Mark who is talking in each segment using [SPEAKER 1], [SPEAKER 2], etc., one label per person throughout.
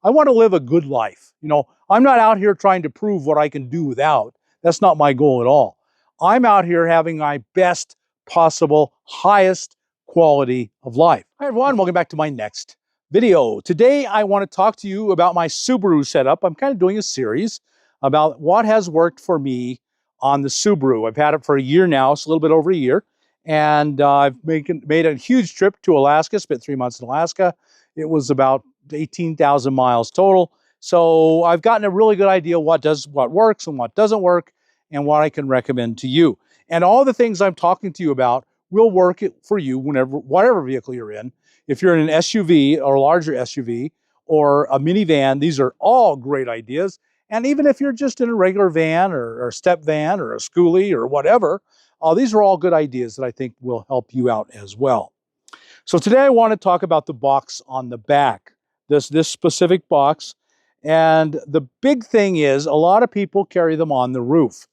[SPEAKER 1] I want to live a good life. You know, I'm not out here trying to prove what I can do without. That's not my goal at all. I'm out here having my best possible, highest quality of life. Hi everyone, welcome back to my next video. Today I want to talk to you about my Subaru setup. I'm kind of doing a series about what has worked for me on the Subaru. I've had it for a year now, it's a little bit over a year. And I've made a huge trip to Alaska, spent 3 months in Alaska. It was about 18,000 miles total. So I've gotten a really good idea what works and what doesn't work and what I can recommend to you. And all the things I'm talking to you about will work for you whatever vehicle you're in. If you're in an SUV or a larger SUV or a minivan, these are all great ideas. And even if you're just in a regular van or a step van or a schoolie or whatever, these are all good ideas that I think will help you out as well. So today I want to talk about the box on the back, this specific box. And the big thing is a lot of people carry them on the roof.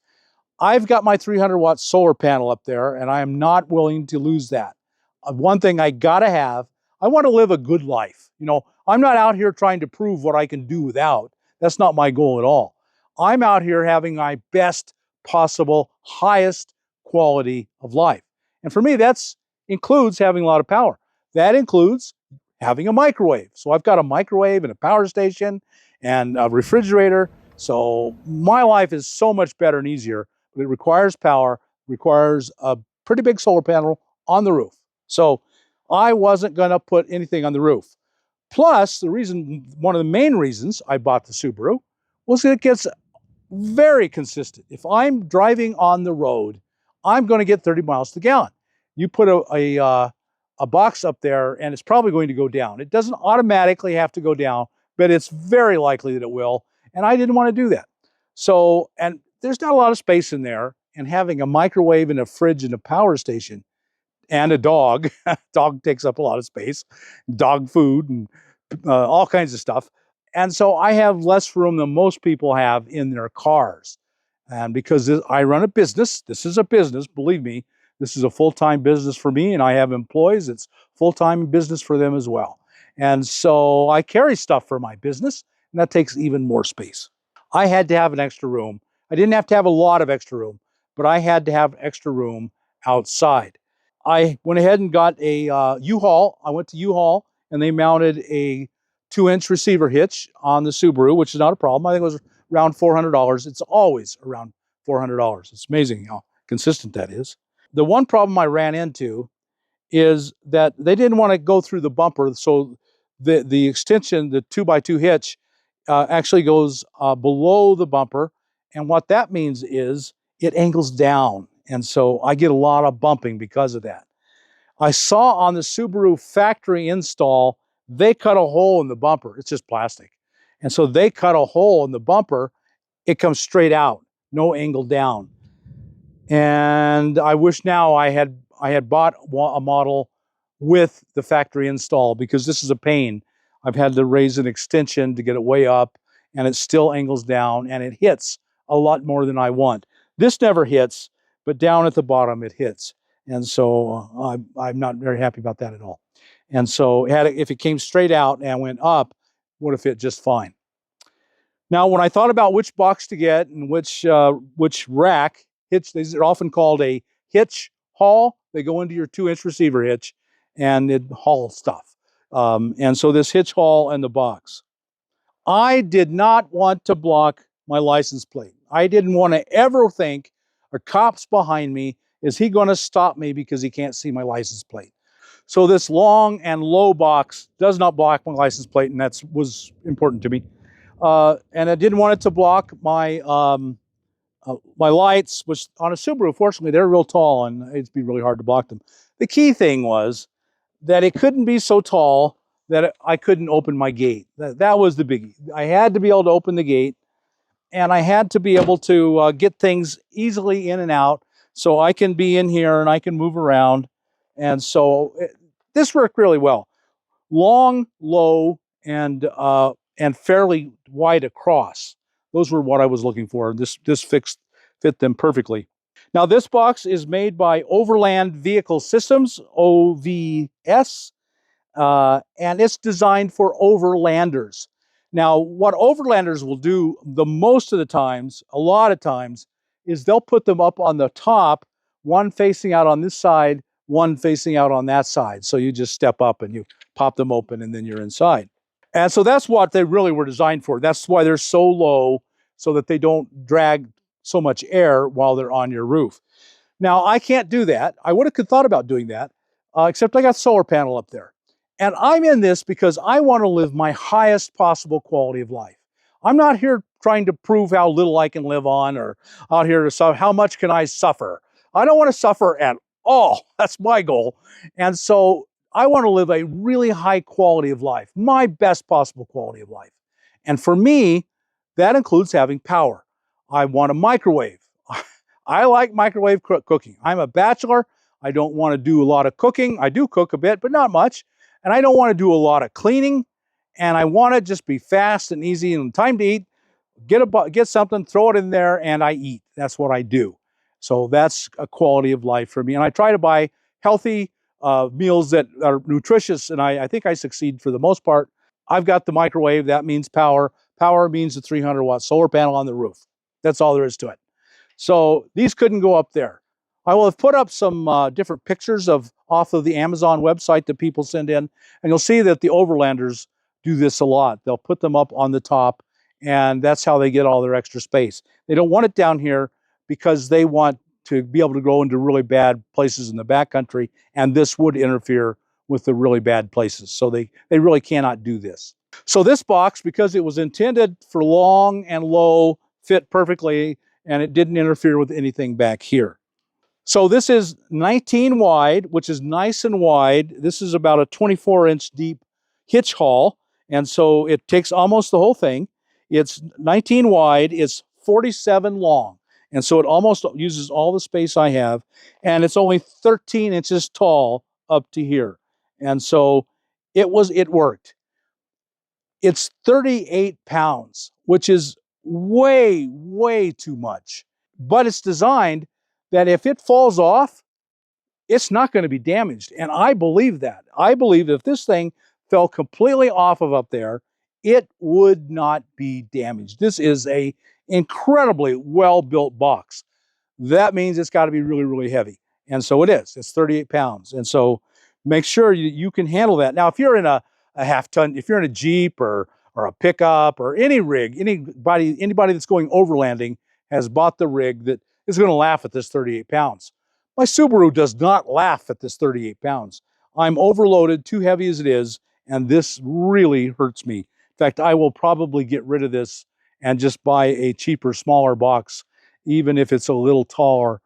[SPEAKER 1] I've got my 300-watt solar panel up there, and I am not willing to lose that. One thing I gotta have, I want to live a good life. You know, I'm not out here trying to prove what I can do without. That's not my goal at all. I'm out here having my best possible, highest quality of life. And for me, that includes having a lot of power. That includes having a microwave. So I've got a microwave and a power station and a refrigerator. So my life is so much better and easier, but it requires power, requires a pretty big solar panel on the roof. So I wasn't going to put anything on the roof. Plus, one of the main reasons I bought the Subaru was that it gets very consistent. If I'm driving on the road, I'm going to get 30 miles to the gallon. You put a box up there and it's probably going to go down. It doesn't automatically have to go down, but it's very likely that it will. And I didn't want to do that. So, and there's not a lot of space in there, and having a microwave and a fridge and a power station and a dog, dog takes up a lot of space, dog food and all kinds of stuff. And so I have less room than most people have in their cars. And because I run a business, this is a business, believe me, this is a full-time business for me, and I have employees. It's full-time business for them as well. And so I carry stuff for my business, and that takes even more space. I had to have an extra room. I didn't have to have a lot of extra room, but I had to have extra room outside. I went ahead and got a U-Haul. I went to U-Haul, and they mounted a 2-inch receiver hitch on the Subaru, which is not a problem. I think it was around $400. It's always around $400. It's amazing how consistent that is. The one problem I ran into is that they didn't want to go through the bumper, so the extension, the 2x2 hitch, actually goes below the bumper, and what that means is it angles down, and so I get a lot of bumping because of that. I saw on the Subaru factory install, they cut a hole in the bumper. It's just plastic, and so they cut a hole in the bumper. It comes straight out, no angle down. And I wish now I had bought a model with the factory install, because this is a pain. I've had to raise an extension to get it way up, and it still angles down, and it hits a lot more than I want. This never hits, but down at the bottom it hits. And so I'm not very happy about that at all. And so if it came straight out and went up, would have fit just fine. Now, when I thought about which box to get and which rack, these are often called a Hitch Haul. They go into your 2-inch receiver hitch and it hauls stuff. And so this Hitch Haul and the box. I did not want to block my license plate. I didn't want to ever think a cop's behind me. Is he going to stop me because he can't see my license plate? So this long and low box does not block my license plate, and that was important to me. And I didn't want it to block my my lights, which on a Subaru, fortunately, they're real tall, and it'd be really hard to block them. The key thing was that it couldn't be so tall that I couldn't open my gate. That was the biggie. I had to be able to open the gate, and I had to be able to get things easily in and out, so I can be in here and I can move around. And so this worked really well. Long, low, and fairly wide across. Those were what I was looking for. This fit them perfectly. Now, this box is made by Overland Vehicle Systems, OVS, and it's designed for overlanders. Now, what overlanders will do the most of the times, a lot of times, is they'll put them up on the top, one facing out on this side, one facing out on that side. So you just step up and you pop them open and then you're inside. And so that's what they really were designed for. That's why they're so low, so that they don't drag so much air while they're on your roof. Now, I can't do that. I would have thought about doing that, except I got solar panel up there. And I'm in this because I want to live my highest possible quality of life. I'm not here trying to prove how little I can live on, or out here to solve how much can I suffer. I don't want to suffer at all. That's my goal. And so I want to live a really high quality of life, my best possible quality of life. And for me, that includes having power. I want a microwave. I like microwave cooking. I'm a bachelor. I don't want to do a lot of cooking. I do cook a bit, but not much. And I don't want to do a lot of cleaning. And I want to just be fast and easy and time to eat. Get something, throw it in there, and I eat. That's what I do. So that's a quality of life for me. And I try to buy healthy meals that are nutritious, and I think I succeed for the most part. I've got the microwave. That means power. Power means the 300-watt solar panel on the roof. That's all there is to it. So these couldn't go up there. I will have put up some different pictures off of the Amazon website that people send in, and you'll see that the overlanders do this a lot. They'll put them up on the top, and that's how they get all their extra space. They don't want it down here because they want to be able to go into really bad places in the backcountry, and this would interfere with the really bad places. So they really cannot do this. So this box, because it was intended for long and low, fit perfectly, and it didn't interfere with anything back here. So this is 19 wide, which is nice and wide. This is about a 24-inch deep hitch haul, and so it takes almost the whole thing. It's 19 wide, it's 47 long, and so it almost uses all the space I have, and it's only 13 inches tall up to here. And so it worked. It's 38 pounds, which is way, way too much. But it's designed that if it falls off, it's not going to be damaged. And I believe that. I believe if this thing fell completely off of up there, it would not be damaged. This is an incredibly well-built box. That means it's got to be really, really heavy. And so it is. It's 38 pounds. And so make sure you can handle that. Now, if you're in a half ton, if you're in a Jeep or a pickup or any rig, anybody that's going overlanding has bought the rig that is going to laugh at this 38 pounds. My Subaru does not laugh at this 38 pounds. I'm overloaded, too heavy as it is, and this really hurts me. In fact, I will probably get rid of this and just buy a cheaper, smaller box, even if it's a little taller,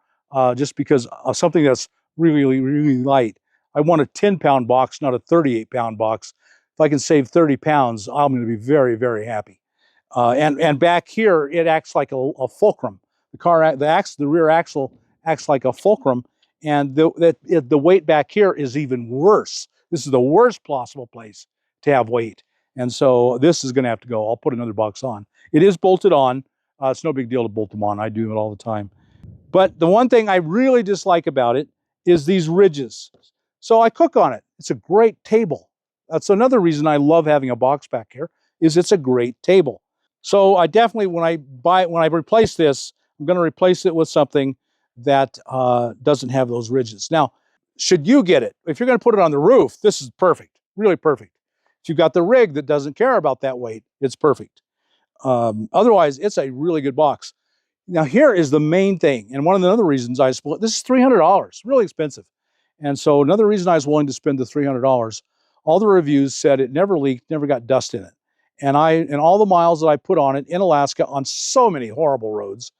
[SPEAKER 1] just because something that's really, really light. I want a 10-pound box, not a 38-pound box. If I can save 30 pounds, I'm going to be very, very happy. And back here, it acts like a fulcrum. The rear axle acts like a fulcrum, and the weight back here is even worse. This is the worst possible place to have weight. And so this is going to have to go. I'll put another box on. It is bolted on. It's no big deal to bolt them on. I do it all the time. But the one thing I really dislike about it is these ridges. So I cook on it. It's a great table. That's another reason I love having a box back here, is it's a great table. So I definitely, when I replace this, I'm going to replace it with something that doesn't have those ridges. Now, should you get it, if you're going to put it on the roof, this is perfect, really perfect. If you've got the rig that doesn't care about that weight, it's perfect. Otherwise, it's a really good box. Now, here is the main thing, and one of the other reasons I split, this is $300, really expensive. And so another reason I was willing to spend the $300, all the reviews said it never leaked, never got dust in it. And all the miles that I put on it in Alaska on so many horrible roads,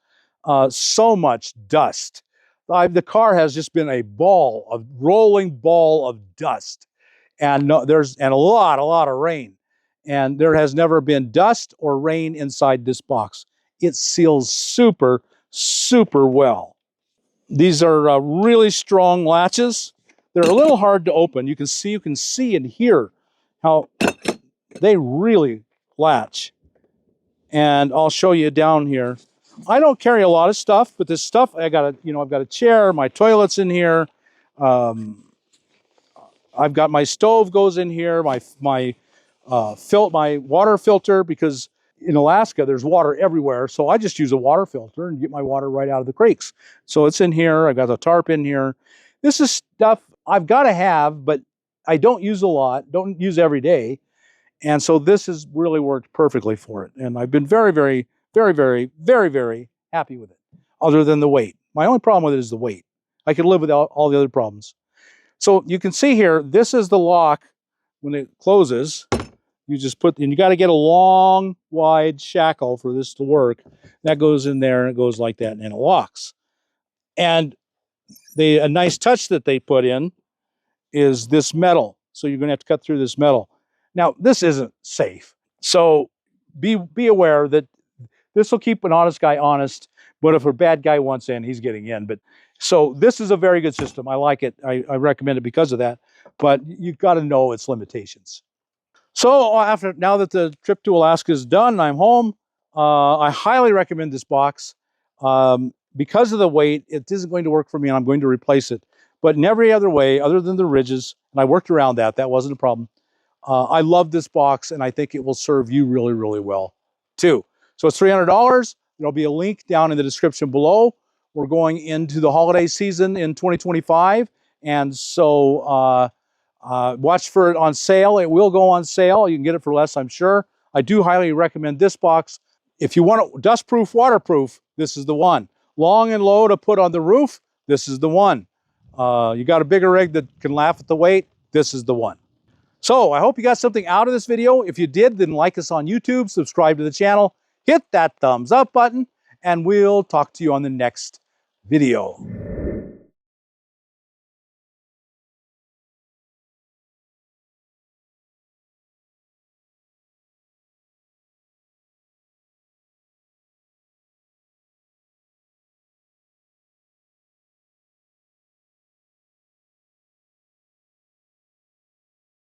[SPEAKER 1] so much dust. The car has just been a rolling ball of dust. And a lot of rain. And there has never been dust or rain inside this box. It seals super, super well. These are really strong latches. They're a little hard to open. You can see and hear how they really latch. And I'll show you down here. I don't carry a lot of stuff, but this stuff, I've got a chair, my toilet's in here. I've got my stove goes in here, my fill my water filter, because in Alaska there's water everywhere. So I just use a water filter and get my water right out of the creeks. So it's in here. I've got the tarp in here. This is stuff I've got to have, but I don't use a lot, don't use every day. And so this has really worked perfectly for it. And I've been very, very, very, very, very, very happy with it, other than the weight. My only problem with it is the weight. I could live without all the other problems. So you can see here, this is the lock. When it closes, you just put, and you got to get a long, wide shackle for this to work. That goes in there and it goes like that and it locks. And a nice touch that they put in is this metal. So you're going to have to cut through this metal. Now, this isn't safe. So be aware that this will keep an honest guy honest, but if a bad guy wants in, he's getting in. But so this is a very good system. I like it. I recommend it because of that, but you've got to know its limitations. So now that the trip to Alaska is done, I'm home. I highly recommend this box. Because of the weight, it isn't going to work for me and I'm going to replace it. But in every other way, other than the ridges, and I worked around that, that wasn't a problem. I love this box and I think it will serve you really, really well too. So it's $300. There'll be a link down in the description below. We're going into the holiday season in 2025. And so watch for it on sale. It will go on sale. You can get it for less, I'm sure. I do highly recommend this box. If you want it dust-proof, waterproof, this is the one. Long and low to put on the roof, this is the one. You got a bigger rig that can laugh at the weight, this is the one. So I hope you got something out of this video. If you did, then like us on YouTube, subscribe to the channel, hit that thumbs up button, and we'll talk to you on the next video.